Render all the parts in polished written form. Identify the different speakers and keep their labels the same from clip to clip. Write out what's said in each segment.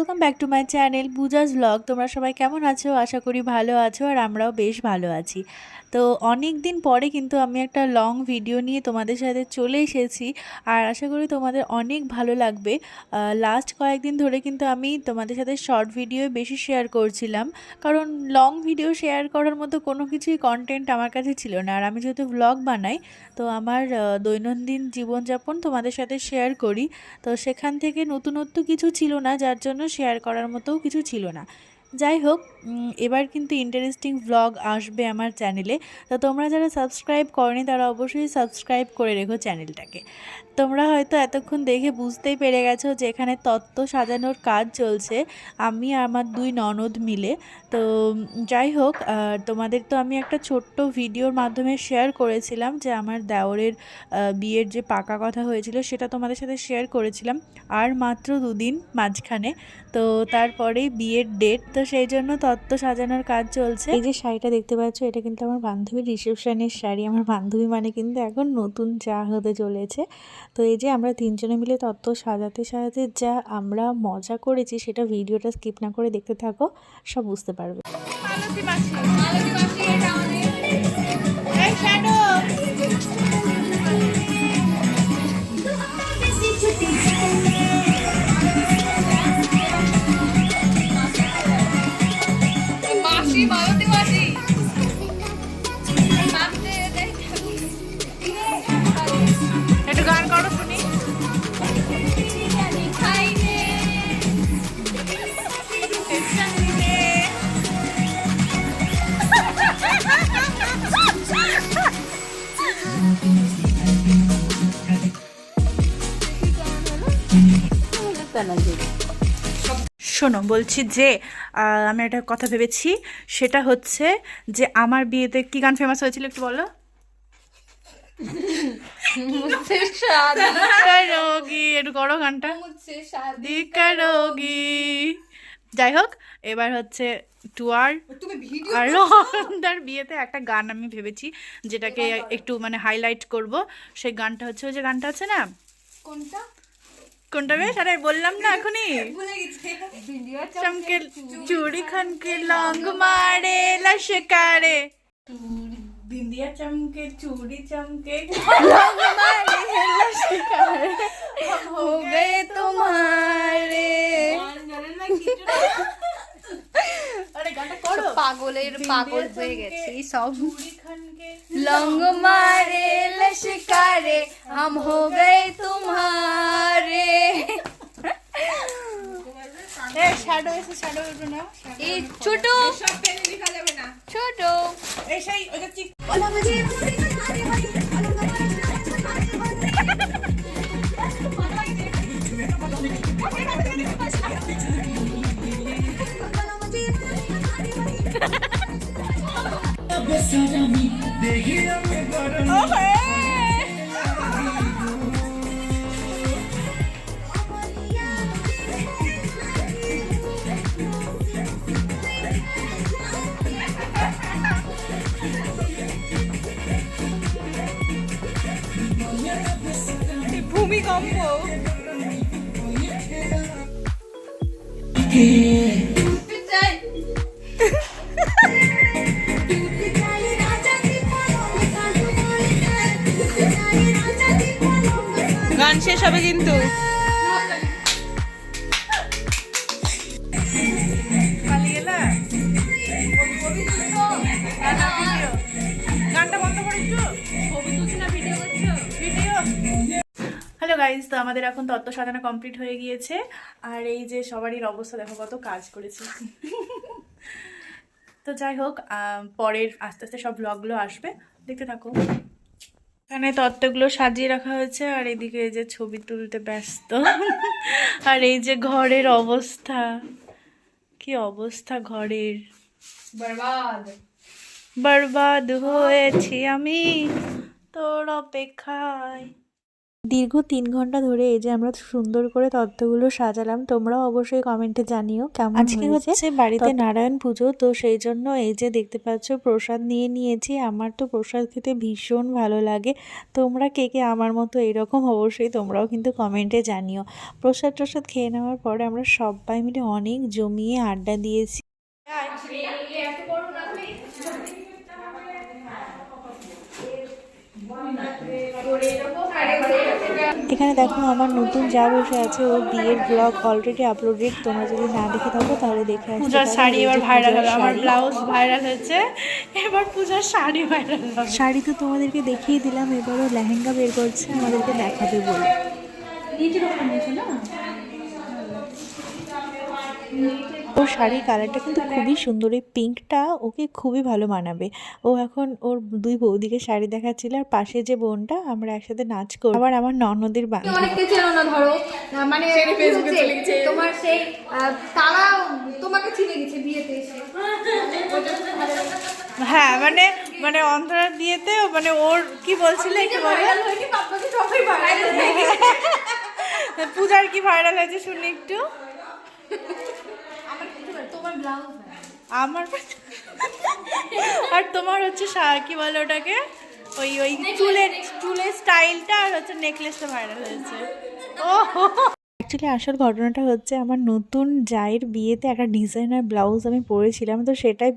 Speaker 1: Welcome back to my channel Puja's blog. তোমরা সবাই কেমন আছো? আশা করি ভালো আছো, আর আমরাও বেশ ভালো আছি। তো অনেক দিন পরে কিন্তু আমি একটা লং ভিডিও নিয়ে তোমাদের সাথে চলে এসেছি, আর আশা করি তোমাদের অনেক ভালো লাগবে। লাস্ট কয়েকদিন ধরে কিন্তু আমি তোমাদের সাথে শর্ট ভিডিও বেশি শেয়ার করছিলাম, কারণ লং ভিডিও শেয়ার করার মতো কোনো কিছুই কন্টেন্ট আমার কাছে ছিল না। আর আমি যেহেতু ব্লগ বানাই, তো আমার দৈনন্দিন জীবনযাপন তোমাদের সাথে শেয়ার করি, তো সেখান থেকে নতুনত্ব কিছু ছিল না, যার জন্য শেয়ার করার মতোও কিছু ছিল না। যাই হোক, এবার কিন্তু ইন্টারেস্টিং ব্লগ আসবে আমার চ্যানেলে। তো তোমরা যারা সাবস্ক্রাইব করনি তারা অবশ্যই সাবস্ক্রাইব করে রেখো চ্যানেলটাকে। তোমরা হয়তো এতক্ষণ দেখে বুঝতেই পেরে গেছো যে এখানে তত্ত্ব সাজানোর কাজ চলছে, আমি আর আমার দুই ননদ মিলে। তো যাই হোক, তোমাদের তো আমি একটা ছোট্ট ভিডিওর মাধ্যমে শেয়ার করেছিলাম যে আমার দেওরের বিয়ের যে পাকা কথা হয়েছিল সেটা তোমাদের সাথে শেয়ার করেছিলাম। আর মাত্র দুদিন মাঝখানে, তো তারপরেই বিয়ের ডেট, তো সেই জন্য তত্ত্ব সাজানোর কাজ চলছে। এই যে শাড়িটা দেখতে পাচ্ছ, এটা কিন্তু আমার বান্ধবীর রিসেপশনের শাড়ি। আমার বান্ধবী মানে কিন্তু এখন নতুন যা হতে চলেছে। তো এই যে আমরা তিনজনে মিলে তত্ত্ব সাজাতে সাজাতে যা আমরা মজা করেছি, সেটা ভিডিওটা স্কিপ না করে দেখতে থাকো, সব বুঝতে পারবে। একটু গান করো শুনি। শোনো, বলছি যে আমি একটা কথা ভেবেছি, সেটা হচ্ছে যে আমার বিয়েতে কি গান ফেমাস হয়েছিল একটু বলো। একটু করো গানটা। যাই হোক, এবার হচ্ছে টুয়ার আর রহনদার বিয়েতে একটা গান আমি ভেবেছি, যেটাকে একটু মানে হাইলাইট করব। সেই গানটা হচ্ছে ওই যে গানটা আছে না, কোনটা বেশ, আরে বললাম না এখনই, চমকে চুড়ি খনকে লং মারে লশকারে, बिंदिया चमके चूड़ी चमके लंग मारे लशकारे, हम हो गए तुम्हारे। अरे गाना करो,
Speaker 2: पागलेर पागल হয়ে গেছে সব।
Speaker 1: चूड़ी खनके
Speaker 2: लंग मारे लशकारे, हम हो गए तुम्हारे।
Speaker 1: ए शैडो ऐसे शैडो उठो ना,
Speaker 2: এই ছোট
Speaker 1: सब पेन लिखा যাবে না,
Speaker 2: ছোট
Speaker 1: এই সেই ওটা চিক ভূমিকম্প। গান শেষ হবে কিন্তু। হ্যালো গাইজ, তো আমাদের এখন তত্ত্ব সাজানো কমপ্লিট হয়ে গিয়েছে, আর এই যে সবারই অবস্থা দেখো, কত কাজ করেছি। তো যাই হোক, পরের আস্তে আস্তে সব ব্লগগুলো আসবে, দেখতে থাকো। এখানে তত্ত্বগুলো সাজিয়ে রাখা হয়েছে, আর এদিকে এই যে ছবি তুলতে ব্যস্ত। আর এই যে ঘরের অবস্থা, কি অবস্থা ঘরের, বরবাদ হয়েছি আমি তোর অপেক্ষায়। দীর্ঘ 3 ঘন্টা ধরে এই যে আমরা সুন্দর করে তত্ত্বগুলো সাজালাম। তোমরাও অবশ্যই কমেন্টে জানিও কেমন
Speaker 3: আজকে
Speaker 1: হয়েছে।
Speaker 3: হচ্ছে বাড়িতে
Speaker 1: নারায়ণ পুজো, তো সেই জন্য এই যে দেখতে পাচ্ছ প্রসাদ নিয়ে নিয়েছি। আমার তো প্রসাদ খেতে ভীষণ ভালো লাগে। তোমরা কে কে আমার মতো এরকম অবশ্যই তোমরাও কিন্তু কমেন্টে জানিও। প্রসাদ খেয়ে নেওয়ার পরে আমরা সবাই মিলে অনেক জমিয়ে আড্ডা দিয়েছি। এখানে দেখো আমার নতুন যা বসে আছে, ওর বিয়ের ব্লগ অলরেডি আপলোডেড। তোমরা যদি না দেখে থাকো তাহলে দেখে আসতে
Speaker 3: পূজার
Speaker 1: পারো।
Speaker 3: শাড়ি
Speaker 1: এই যে
Speaker 3: এবার ভাইরাল
Speaker 1: পূজার
Speaker 3: হবে, আমার
Speaker 1: শাড়ি।
Speaker 3: ব্লাউজ ভাইরাল হয়েছে, এবার পূজার শাড়ি ভাইরাল হবে।
Speaker 1: শাড়ি তো তোমাদেরকে দেখিয়ে দিলাম, এবারও লেহেঙ্গা বের করছে আমাদেরকে দেখাবে বলে। ওর শাড়ির কালারটা কিন্তু খুবই সুন্দর, এই পিঙ্কটা ওকে খুবই ভালো মানাবে। ও এখন ওর দুই বৌদিকে শাড়ি দেখাচ্ছিল, আর পাশে যে বোনটা, আমরা একসাথে নাচ করব। আবার আমার ননদের বান্ধবী।
Speaker 2: অনেককে চেনো না ধরো, মানে তোমার সেই তারা তোমাকে চিনে গেছে বিয়েতে এসে।
Speaker 3: হ্যাঁ মানে মানে অন্তরার বিয়েতে মানে ওর কি বলছিলে একটু বলো। পূজার কি ভাইরাল হয়েছে শুনি একটু।
Speaker 2: তোমার ব্লাউজ
Speaker 3: আমার আর তোমার হচ্ছে কি বলে ওটাকে, ওই চুলের স্টাইলটা আর হচ্ছে নেকলেসটা ভাইরাল হয়েছে। ও
Speaker 1: অ্যাকচুয়ালি আসল ঘটনাটা হচ্ছে, আমার নতুন জায়ের বিয়েতে একটা ডিজাইনার ব্লাউজ আমি পরেছিলাম, তো সেটাই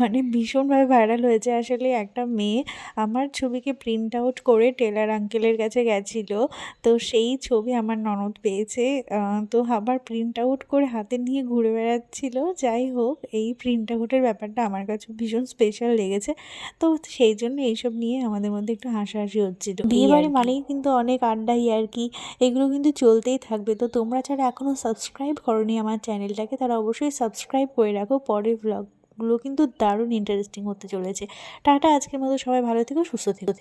Speaker 1: মানে ভীষণভাবে ভাইরাল হয়েছে। আসলে একটা মেয়ে আমার ছবিকে প্রিন্ট আউট করে টেলার আঙ্কেলের কাছে গেছিলো, তো সেই ছবি আমার ননদ পেয়েছে। তো আবার প্রিন্ট আউট করে হাতে নিয়ে ঘুরে বেড়াচ্ছিল। যাই হোক, এই প্রিন্ট আউটের ব্যাপারটা আমার কাছে ভীষণ স্পেশাল লেগেছে। তো সেই জন্য এইসব নিয়ে আমাদের মধ্যে একটু হাসাহাসি হচ্ছিল। বিয়ে বাড়ি মানেই কিন্তু অনেক আড্ডাই আর কি, এগুলো কিন্তু চলতেই থাকবে। তো তোমরা যারা এখনও সাবস্ক্রাইব করোনি আমার চ্যানেলটাকে, তারা অবশ্যই সাবস্ক্রাইব করে রাখো। পরের ব্লগগুলো কিন্তু দারুণ ইন্টারেস্টিং হতে চলেছে। টাটা, আজকের মতো সবাই ভালো থেকো, সুস্থ থেকো।